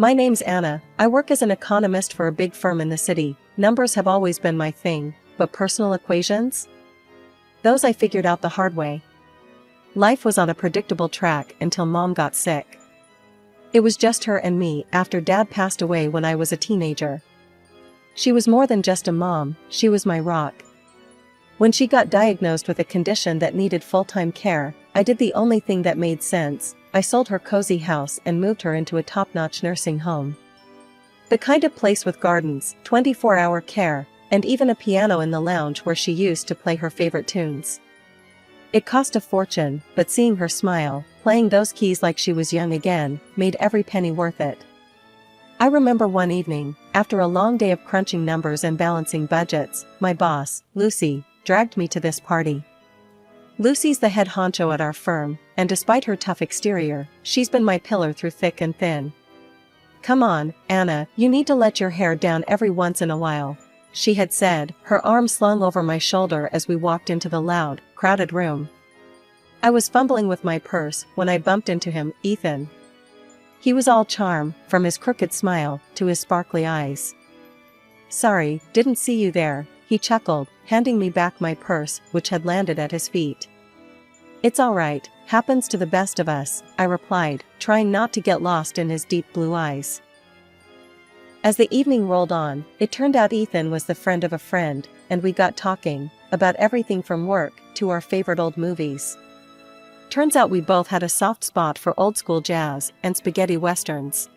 My name's Anna, I work as an economist for a big firm in the city. Numbers have always been my thing, but personal equations? Those I figured out the hard way. Life was on a predictable track until Mom got sick. It was just her and me after Dad passed away when I was a teenager. She was more than just a mom, she was my rock. When she got diagnosed with a condition that needed full-time care, I did the only thing that made sense. I sold her cozy house and moved her into a top-notch nursing home. The kind of place with gardens, 24-hour care, and even a piano in the lounge where she used to play her favorite tunes. It cost a fortune, but seeing her smile, playing those keys like she was young again, made every penny worth it. I remember one evening, after a long day of crunching numbers and balancing budgets, my boss, Lucy, dragged me to this party. Lucy's the head honcho at our firm, and despite her tough exterior, she's been my pillar through thick and thin. "Come on, Anna, you need to let your hair down every once in a while," she had said, her arm slung over my shoulder as we walked into the loud, crowded room. I was fumbling with my purse when I bumped into him, Ethan. He was all charm, from his crooked smile to his sparkly eyes. "Sorry, didn't see you there," he chuckled, handing me back my purse, which had landed at his feet. "It's all right, happens to the best of us," I replied, trying not to get lost in his deep blue eyes. As the evening rolled on, it turned out Ethan was the friend of a friend, and we got talking about everything from work to our favorite old movies. Turns out we both had a soft spot for old-school jazz and spaghetti westerns.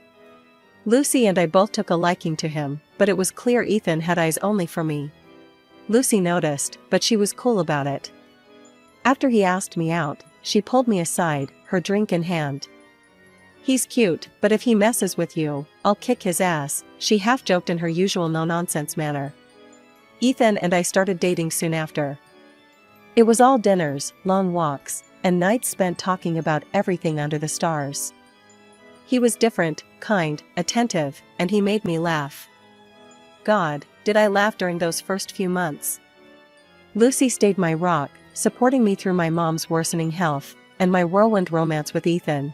Lucy and I both took a liking to him, but it was clear Ethan had eyes only for me. Lucy noticed, but she was cool about it. After he asked me out, she pulled me aside, her drink in hand. "He's cute, but if he messes with you, I'll kick his ass," she half-joked in her usual no-nonsense manner. Ethan and I started dating soon after. It was all dinners, long walks, and nights spent talking about everything under the stars. He was different, kind, attentive, and he made me laugh. God, did I laugh during those first few months. Lucy stayed my rock, supporting me through my mom's worsening health, and my whirlwind romance with Ethan.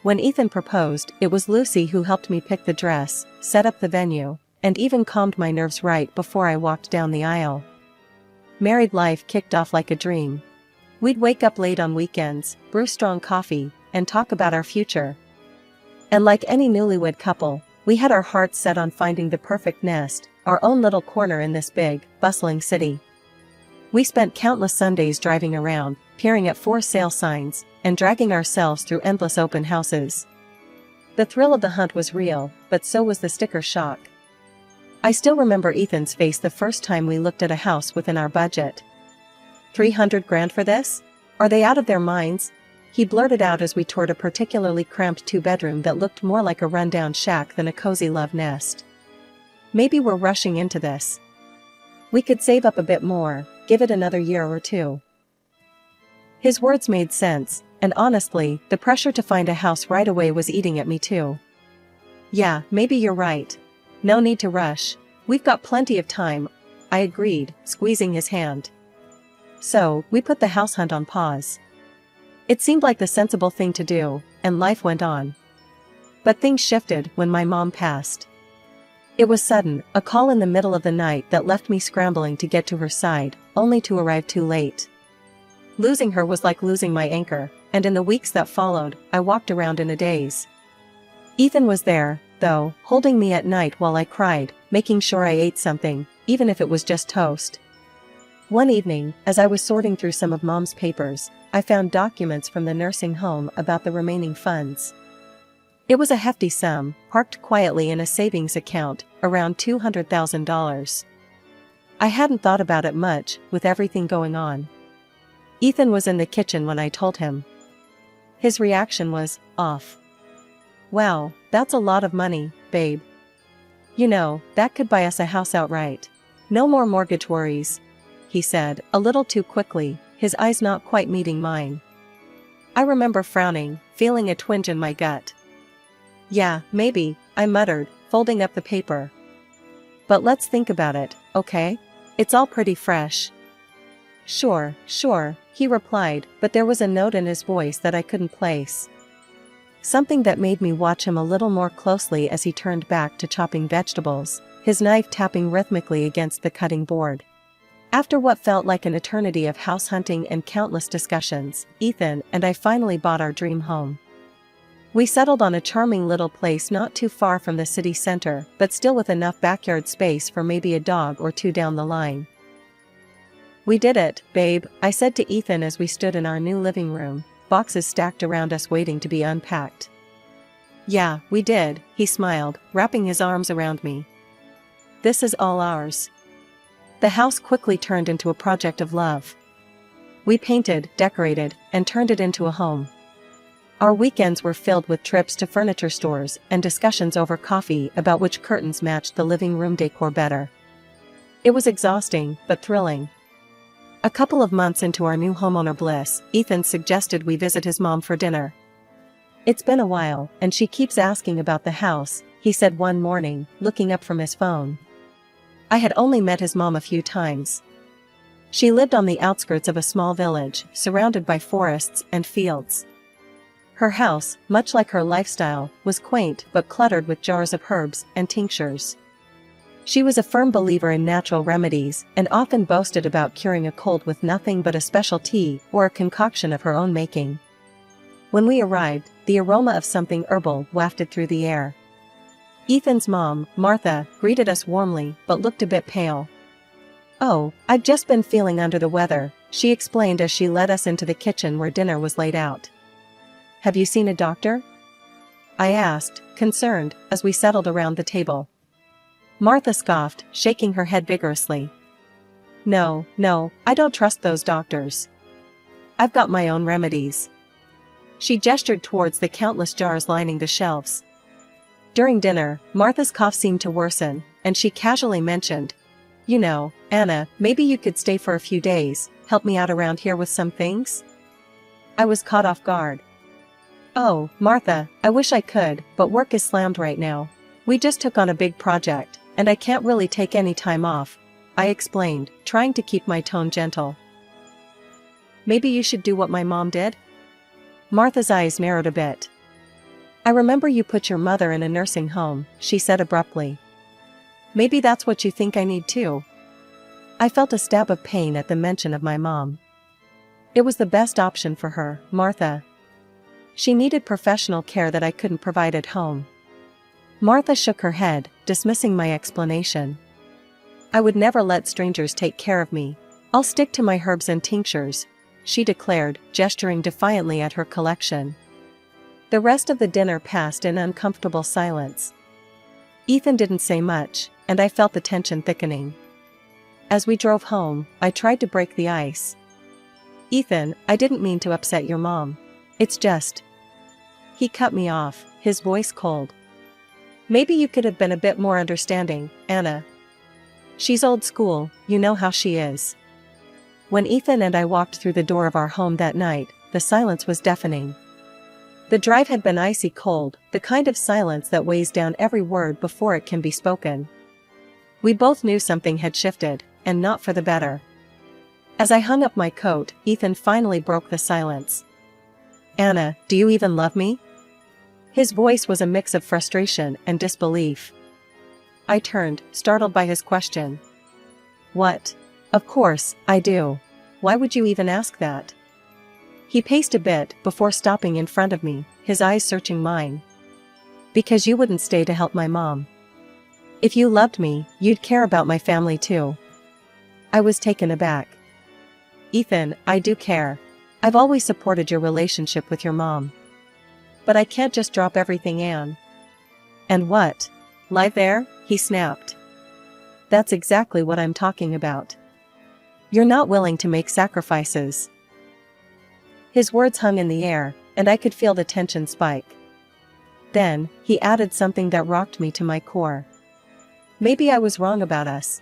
When Ethan proposed, it was Lucy who helped me pick the dress, set up the venue, and even calmed my nerves right before I walked down the aisle. Married life kicked off like a dream. We'd wake up late on weekends, brew strong coffee, and talk about our future. And like any newlywed couple, we had our hearts set on finding the perfect nest, our own little corner in this big, bustling city. We spent countless Sundays driving around, peering at for sale signs, and dragging ourselves through endless open houses. The thrill of the hunt was real, but so was the sticker shock. I still remember Ethan's face the first time we looked at a house within our budget. $300 grand for this? Are they out of their minds? He blurted out as we toured a particularly cramped two-bedroom that looked more like a rundown shack than a cozy love nest. Maybe we're rushing into this. We could save up a bit more, give it another year or two. His words made sense, and honestly, the pressure to find a house right away was eating at me too. "Yeah, maybe you're right. No need to rush. We've got plenty of time," I agreed, squeezing his hand. So, we put the house hunt on pause. It seemed like the sensible thing to do, and life went on. But things shifted when my mom passed. It was sudden, a call in the middle of the night that left me scrambling to get to her side, only to arrive too late. Losing her was like losing my anchor, and in the weeks that followed, I walked around in a daze. Ethan was there, though, holding me at night while I cried, making sure I ate something, even if it was just toast. One evening, as I was sorting through some of Mom's papers, I found documents from the nursing home about the remaining funds. It was a hefty sum, parked quietly in a savings account, around $200,000. I hadn't thought about it much, with everything going on. Ethan was in the kitchen when I told him. His reaction was, off. "Wow, that's a lot of money, babe. You know, that could buy us a house outright. No more mortgage worries," he said, a little too quickly, his eyes not quite meeting mine. I remember frowning, feeling a twinge in my gut. "Yeah, maybe," I muttered, folding up the paper. "But let's think about it, okay? It's all pretty fresh." Sure, he replied, but there was a note in his voice that I couldn't place. something that made me watch him a little more closely as he turned back to chopping vegetables, his knife tapping rhythmically against the cutting board. After what felt like an eternity of house hunting and countless discussions, Ethan and I finally bought our dream home. We settled on a charming little place not too far from the city center, but still with enough backyard space for maybe a dog or two down the line. "We did it, babe," I said to Ethan as we stood in our new living room, boxes stacked around us waiting to be unpacked. "Yeah, we did," he smiled, wrapping his arms around me. "This is all ours." The house quickly turned into a project of love. We painted, decorated, and turned it into a home. Our weekends were filled with trips to furniture stores and discussions over coffee about which curtains matched the living room decor better. It was exhausting, but thrilling. A couple of months into our new homeowner bliss, Ethan suggested we visit his mom for dinner. "It's been a while, and she keeps asking about the house," he said one morning, looking up from his phone. I had only met his mom a few times. She lived on the outskirts of a small village, surrounded by forests and fields. Her house, much like her lifestyle, was quaint but cluttered with jars of herbs and tinctures. She was a firm believer in natural remedies and often boasted about curing a cold with nothing but a special tea or a concoction of her own making. When we arrived, the aroma of something herbal wafted through the air. Ethan's mom, Martha, greeted us warmly but looked a bit pale. "Oh, I've just been feeling under the weather," she explained as she led us into the kitchen where dinner was laid out. "Have you seen a doctor?" I asked, concerned, as we settled around the table. Martha scoffed, shaking her head vigorously. No, I don't trust those doctors. I've got my own remedies." She gestured towards the countless jars lining the shelves. During dinner, Martha's cough seemed to worsen, and she casually mentioned, "You know, Anna, maybe you could stay for a few days, help me out around here with some things?" I was caught off guard. "Oh, Martha, I wish I could, but work is slammed right now. We just took on a big project, and I can't really take any time off," I explained, trying to keep my tone gentle. "Maybe you should do what my mom did?" Martha's eyes narrowed a bit. "I remember you put your mother in a nursing home," she said abruptly. "Maybe that's what you think I need too." I felt a stab of pain at the mention of my mom. It was the best option for her, Martha. She needed professional care that I couldn't provide at home. Martha shook her head, dismissing my explanation. "I would never let strangers take care of me. I'll stick to my herbs and tinctures," she declared, gesturing defiantly at her collection. The rest of the dinner passed in uncomfortable silence. Ethan didn't say much, and I felt the tension thickening. As we drove home, I tried to break the ice. "Ethan, I didn't mean to upset your mom. It's just..." He cut me off, his voice cold. "Maybe you could have been a bit more understanding, Anna. She's old school, you know how she is." When Ethan and I walked through the door of our home that night, the silence was deafening. The drive had been icy cold, the kind of silence that weighs down every word before it can be spoken. We both knew something had shifted, and not for the better. As I hung up my coat, Ethan finally broke the silence. "Anna, do you even love me?" His voice was a mix of frustration and disbelief. I turned, startled by his question. "What? Of course, I do. Why would you even ask that?" He paced a bit before stopping in front of me, his eyes searching mine. "Because you wouldn't stay to help my mom. If you loved me, you'd care about my family too." I was taken aback. "Ethan, I do care. I've always supported your relationship with your mom. But I can't just drop everything, Anne." "And what? Lie there?" he snapped. "That's exactly what I'm talking about. You're not willing to make sacrifices." His words hung in the air, and I could feel the tension spike. Then, he added something that rocked me to my core. "Maybe I was wrong about us.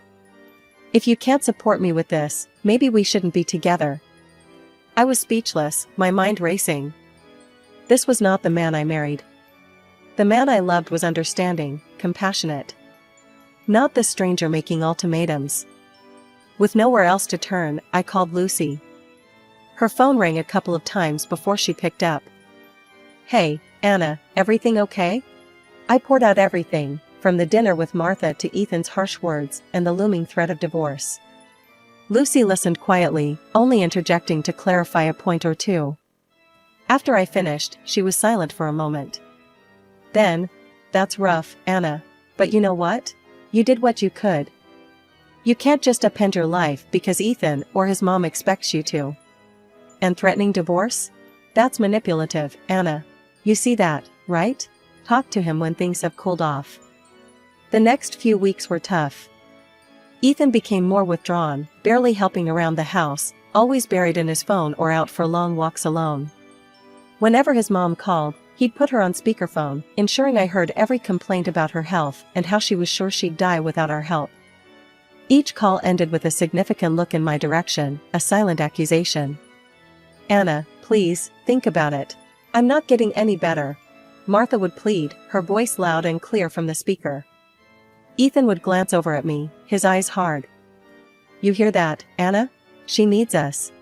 If you can't support me with this, maybe we shouldn't be together." I was speechless, my mind racing. This was not the man I married. The man I loved was understanding, compassionate. Not the stranger making ultimatums. With nowhere else to turn, I called Lucy. Her phone rang a couple of times before she picked up. Hey, Anna, everything okay? I poured out everything, from the dinner with Martha to Ethan's harsh words and the looming threat of divorce. Lucy listened quietly, only interjecting to clarify a point or two. After I finished, she was silent for a moment. Then, "That's rough, Anna. But you know what? You did what you could. You can't just upend your life because Ethan or his mom expects you to. And threatening divorce? That's manipulative, Anna. You see that, right? Talk to him when things have cooled off." The next few weeks were tough. Ethan became more withdrawn, barely helping around the house, always buried in his phone or out for long walks alone. Whenever his mom called, he'd put her on speakerphone, ensuring I heard every complaint about her health and how she was sure she'd die without our help. Each call ended with a significant look in my direction, a silent accusation. "Anna, please, think about it. I'm not getting any better," Martha would plead, her voice loud and clear from the speaker. Ethan would glance over at me, his eyes hard. "You hear that, Anna? She needs us."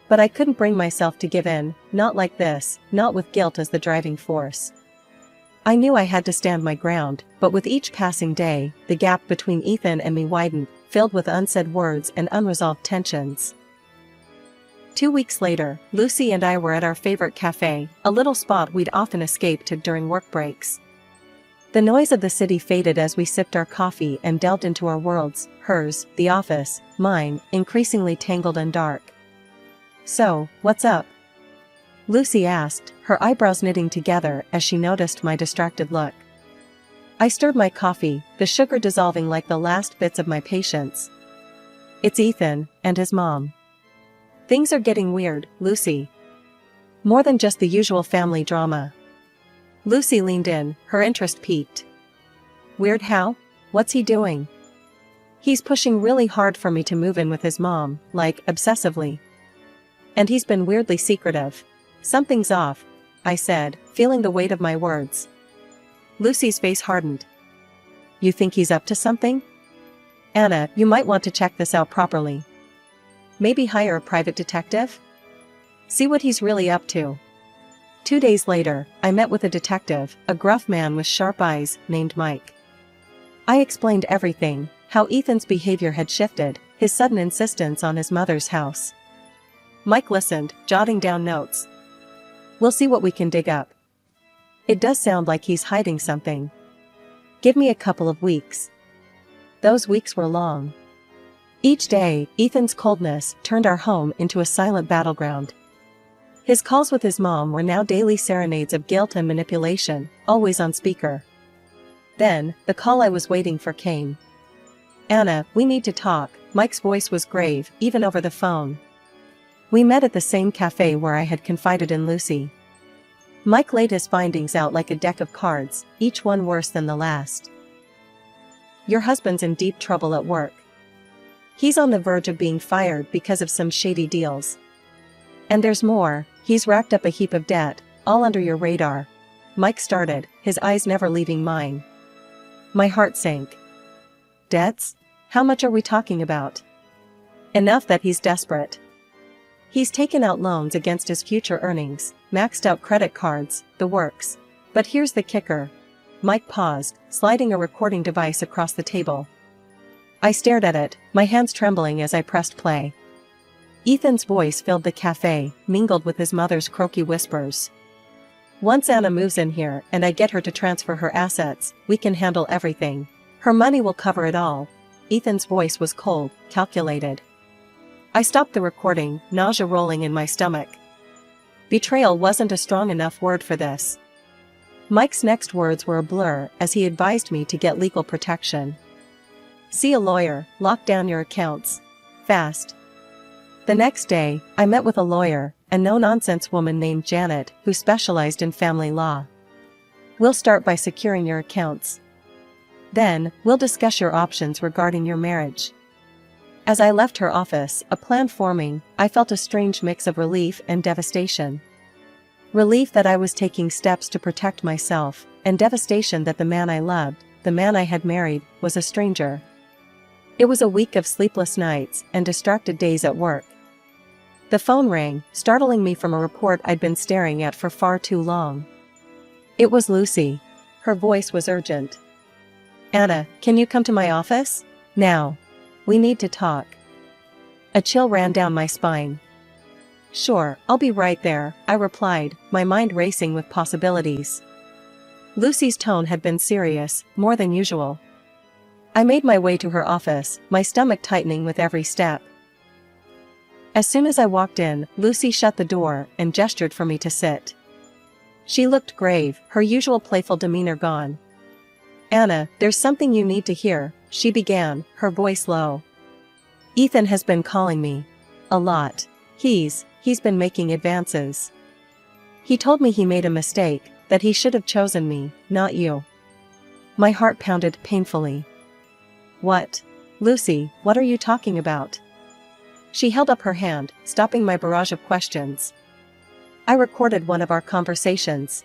But I couldn't bring myself to give in, not like this, not with guilt as the driving force. I knew I had to stand my ground, but with each passing day, the gap between Ethan and me widened, filled with unsaid words and unresolved tensions. 2 weeks later, Lucy and I were at our favorite cafe, a little spot we'd often escape to during work breaks. The noise of the city faded as we sipped our coffee and delved into our worlds, hers, the office, mine, increasingly tangled and dark. "So, what's up?" Lucy asked, her eyebrows knitting together as she noticed my distracted look. I stirred my coffee, the sugar dissolving like the last bits of my patience. "It's Ethan, and his mom. Things are getting weird, Lucy. More than just the usual family drama." Lucy leaned in, her interest piqued. "Weird how? What's he doing?" "He's pushing really hard for me to move in with his mom, like, obsessively. And he's been weirdly secretive. Something's off," I said, feeling the weight of my words. Lucy's face hardened. "You think he's up to something? Anna, you might want to check this out properly. Maybe hire a private detective? See what he's really up to." 2 days later, I met with a detective, a gruff man with sharp eyes, named Mike. I explained everything, how Ethan's behavior had shifted, his sudden insistence on his mother's house. Mike listened, jotting down notes. "We'll see what we can dig up. It does sound like he's hiding something. Give me a couple of weeks." Those weeks were long. Each day, Ethan's coldness turned our home into a silent battleground. His calls with his mom were now daily serenades of guilt and manipulation, always on speaker. Then, the call I was waiting for came. "Anna, we need to talk." Mike's voice was grave, even over the phone. We met at the same cafe where I had confided in Lucy. Mike laid his findings out like a deck of cards, each one worse than the last. "Your husband's in deep trouble at work. He's on the verge of being fired because of some shady deals. And there's more, he's racked up a heap of debt, all under your radar." Mike started, his eyes never leaving mine. My heart sank. "Debts? How much are we talking about?" "Enough that he's desperate. He's taken out loans against his future earnings, maxed out credit cards, the works. But here's the kicker." Mike paused, sliding a recording device across the table. I stared at it, my hands trembling as I pressed play. Ethan's voice filled the cafe, mingled with his mother's croaky whispers. "Once Anna moves in here and I get her to transfer her assets, we can handle everything. Her money will cover it all." Ethan's voice was cold, calculated. I stopped the recording, nausea rolling in my stomach. Betrayal wasn't a strong enough word for this. Mike's next words were a blur as he advised me to get legal protection. "See a lawyer, lock down your accounts. Fast." The next day, I met with a lawyer, a no-nonsense woman named Janet, who specialized in family law. "We'll start by securing your accounts. Then, we'll discuss your options regarding your marriage." As I left her office, a plan forming, I felt a strange mix of relief and devastation. Relief that I was taking steps to protect myself, and devastation that the man I loved, the man I had married, was a stranger. It was a week of sleepless nights and distracted days at work. The phone rang, startling me from a report I'd been staring at for far too long. It was Lucy. Her voice was urgent. "Anna, can you come to my office? Now. We need to talk." A chill ran down my spine. "Sure, I'll be right there," I replied, my mind racing with possibilities. Lucy's tone had been serious, more than usual. I made my way to her office, my stomach tightening with every step. As soon as I walked in, Lucy shut the door and gestured for me to sit. She looked grave, her usual playful demeanor gone. "Anna, there's something you need to hear," she began, her voice low. "Ethan has been calling me. A lot. He's been making advances. He told me he made a mistake, that he should have chosen me, not you." My heart pounded painfully. "What? Lucy, what are you talking about?" She held up her hand, stopping my barrage of questions. "I recorded one of our conversations.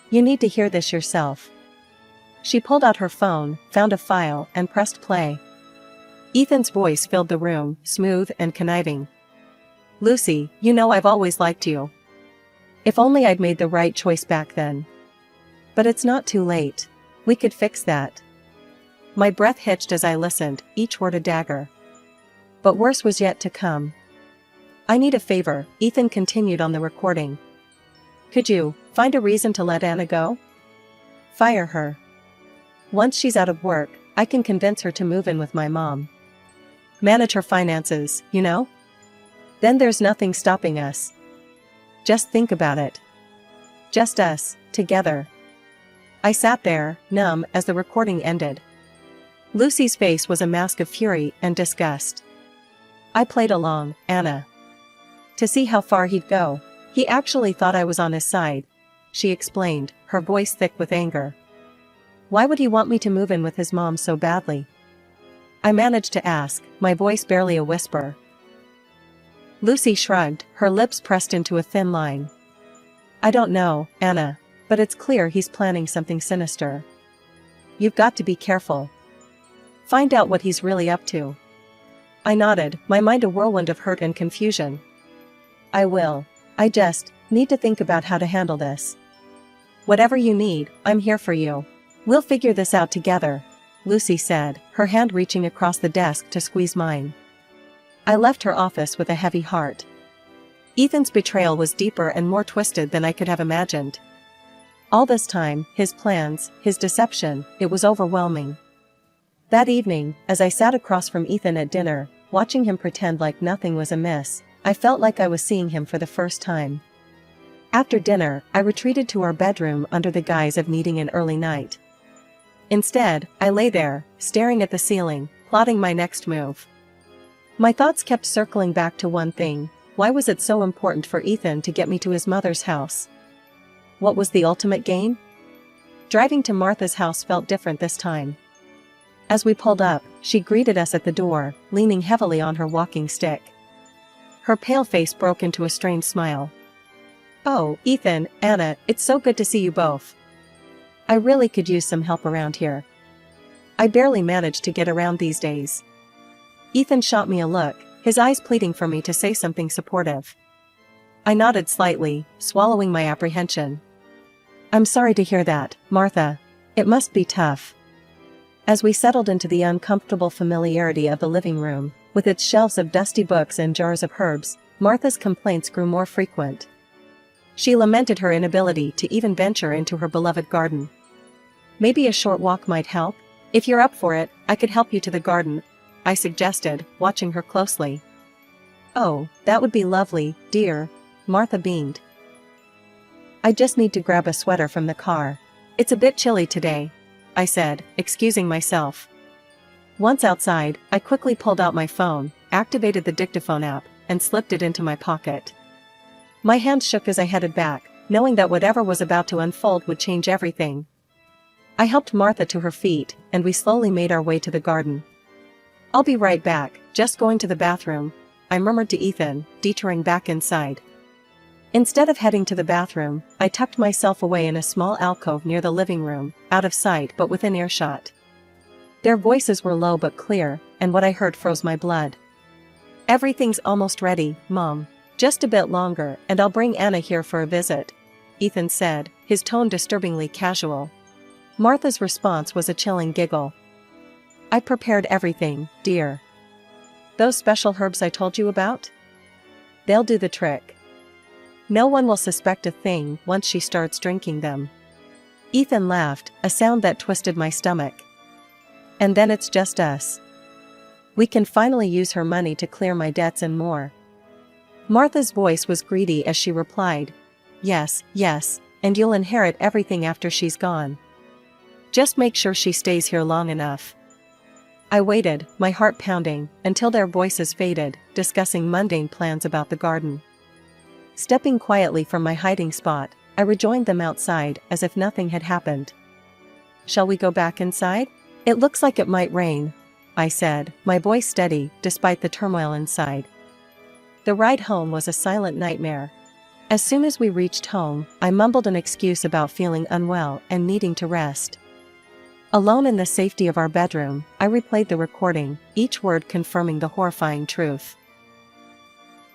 You need to hear this yourself." She pulled out her phone, found a file, and pressed play. Ethan's voice filled the room, smooth and conniving. "Lucy, you know I've always liked you. If only I'd made the right choice back then. But it's not too late. We could fix that." My breath hitched as I listened, each word a dagger. But worse was yet to come. "I need a favor," Ethan continued on the recording. "Could you find a reason to let Anna go? Fire her. Once she's out of work, I can convince her to move in with my mom. Manage her finances, you know? Then there's nothing stopping us. Just think about it. Just us, together." I sat there, numb, as the recording ended. Lucy's face was a mask of fury and disgust. I played along, Anna. To see how far he'd go. He actually thought I was on his side, she explained, her voice thick with anger. Why would he want me to move in with his mom so badly? I managed to ask, my voice barely a whisper. Lucy shrugged, her lips pressed into a thin line. "I don't know, Anna, but it's clear he's planning something sinister. You've got to be careful. Find out what he's really up to." I nodded, my mind a whirlwind of hurt and confusion. "I will. I just need to think about how to handle this. Whatever you need, I'm here for you. We'll figure this out together," Lucy said, her hand reaching across the desk to squeeze mine. I left her office with a heavy heart. Ethan's betrayal was deeper and more twisted than I could have imagined. All this time, his plans, his deception, it was overwhelming. That evening, as I sat across from Ethan at dinner, watching him pretend like nothing was amiss, I felt like I was seeing him for the first time. After dinner, I retreated to our bedroom under the guise of needing an early night. Instead, I lay there, staring at the ceiling, plotting my next move. My thoughts kept circling back to one thing: why was it so important for Ethan to get me to his mother's house? What was the ultimate gain? Driving to Martha's house felt different this time. As we pulled up, she greeted us at the door, leaning heavily on her walking stick. Her pale face broke into a strained smile. "Oh, Ethan, Anna, it's so good to see you both. I really could use some help around here. I barely manage to get around these days." Ethan shot me a look, his eyes pleading for me to say something supportive. I nodded slightly, swallowing my apprehension. "I'm sorry to hear that, Martha. It must be tough." As we settled into the uncomfortable familiarity of the living room, with its shelves of dusty books and jars of herbs, Martha's complaints grew more frequent. She lamented her inability to even venture into her beloved garden. "Maybe a short walk might help? If you're up for it, I could help you to the garden," I suggested, watching her closely. "Oh, that would be lovely, dear," Martha beamed. "I just need to grab a sweater from the car. It's a bit chilly today," I said, excusing myself. Once outside, I quickly pulled out my phone, activated the dictaphone app, and slipped it into my pocket. My hands shook as I headed back, knowing that whatever was about to unfold would change everything. I helped Martha to her feet, and we slowly made our way to the garden. "I'll be right back, just going to the bathroom," I murmured to Ethan, detouring back inside. Instead of heading to the bathroom, I tucked myself away in a small alcove near the living room, out of sight but within earshot. Their voices were low but clear, and what I heard froze my blood. "Everything's almost ready, Mom," Just a bit longer and I'll bring Anna here for a visit, Ethan said, his tone disturbingly casual. Martha's response was a chilling giggle. I prepared everything, dear. Those special herbs I told you about? They'll do the trick. No one will suspect a thing once she starts drinking them. Ethan laughed, a sound that twisted my stomach. And then it's just us. We can finally use her money to clear my debts and more. Martha's voice was greedy as she replied, yes, yes, and you'll inherit everything after she's gone. Just make sure she stays here long enough. I waited, my heart pounding, until their voices faded, discussing mundane plans about the garden. Stepping quietly from my hiding spot, I rejoined them outside as if nothing had happened. Shall we go back inside? It looks like it might rain, I said, my voice steady despite the turmoil inside. The ride home was a silent nightmare. As soon as we reached home, I mumbled an excuse about feeling unwell and needing to rest. Alone in the safety of our bedroom, I replayed the recording, each word confirming the horrifying truth.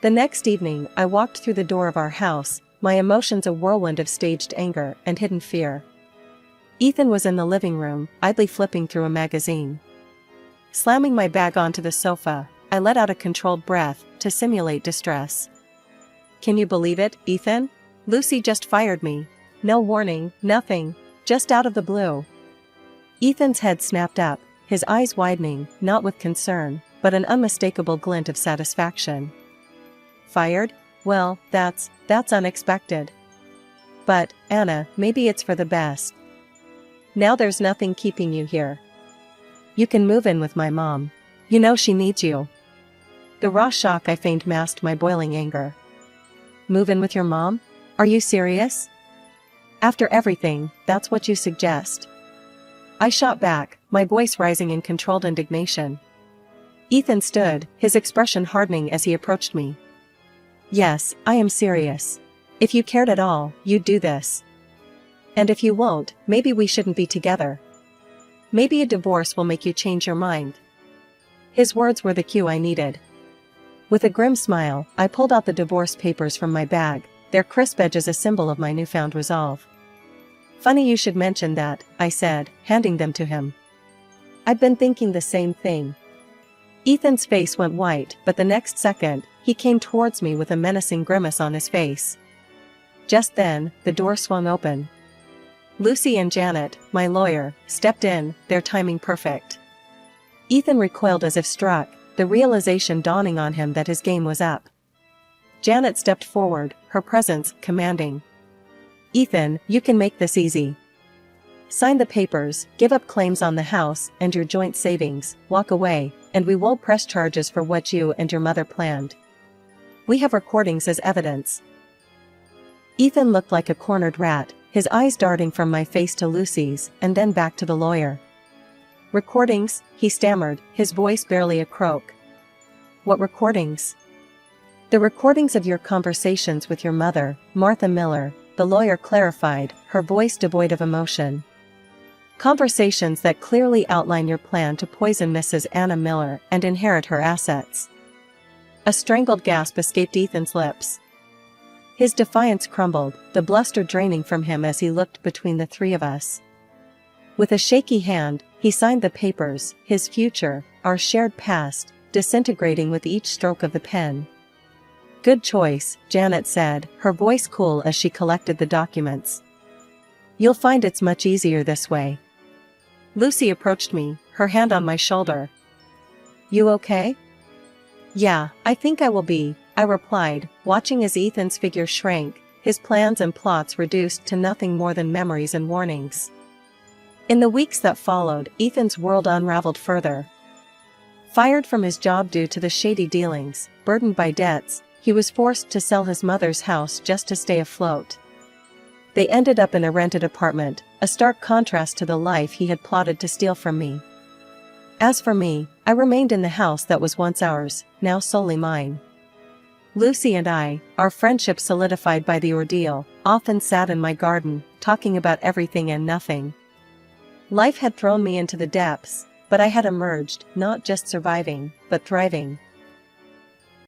The next evening, I walked through the door of our house, my emotions a whirlwind of staged anger and hidden fear. Ethan was in the living room, idly flipping through a magazine. Slamming my bag onto the sofa, I let out a controlled breath to simulate distress. Can you believe it, Ethan? Lucy just fired me. No warning, nothing, just out of the blue. Ethan's head snapped up, his eyes widening, not with concern, but an unmistakable glint of satisfaction. Fired? Well, that's unexpected. But, Anna, maybe it's for the best. Now there's nothing keeping you here. You can move in with my mom. You know she needs you. The raw shock I feigned masked my boiling anger. Move in with your mom? Are you serious? After everything, that's what you suggest. I shot back, my voice rising in controlled indignation. Ethan stood, his expression hardening as he approached me. Yes, I am serious. If you cared at all, you'd do this. And if you won't, maybe we shouldn't be together. Maybe a divorce will make you change your mind. His words were the cue I needed. With a grim smile, I pulled out the divorce papers from my bag, their crisp edges a symbol of my newfound resolve. Funny you should mention that, I said, handing them to him. I've been thinking the same thing. Ethan's face went white, but the next second, he came towards me with a menacing grimace on his face. Just then, the door swung open. Lucy and Janet, my lawyer, stepped in, their timing perfect. Ethan recoiled as if struck, the realization dawning on him that his game was up. Janet stepped forward, her presence commanding. Ethan, you can make this easy. Sign the papers, give up claims on the house and your joint savings, walk away, and we won't press charges for what you and your mother planned. We have recordings as evidence. Ethan looked like a cornered rat, his eyes darting from my face to Lucy's and then back to the lawyer. Recordings, he stammered, his voice barely a croak. What recordings? The recordings of your conversations with your mother, Martha Miller, the lawyer clarified, her voice devoid of emotion. Conversations that clearly outline your plan to poison Mrs. Anna Miller and inherit her assets. A strangled gasp escaped Ethan's lips. His defiance crumbled, the bluster draining from him as he looked between the three of us. With a shaky hand, he signed the papers, his future, our shared past, disintegrating with each stroke of the pen. Good choice, Janet said, her voice cool as she collected the documents. You'll find it's much easier this way. Lucy approached me, her hand on my shoulder. You okay? Yeah, I think I will be, I replied, watching as Ethan's figure shrank, his plans and plots reduced to nothing more than memories and warnings. In the weeks that followed, Ethan's world unraveled further. Fired from his job due to the shady dealings, burdened by debts, he was forced to sell his mother's house just to stay afloat. They ended up in a rented apartment, a stark contrast to the life he had plotted to steal from me. As for me, I remained in the house that was once ours, now solely mine. Lucy and I, our friendship solidified by the ordeal, often sat in my garden, talking about everything and nothing. Life had thrown me into the depths, but I had emerged, not just surviving, but thriving.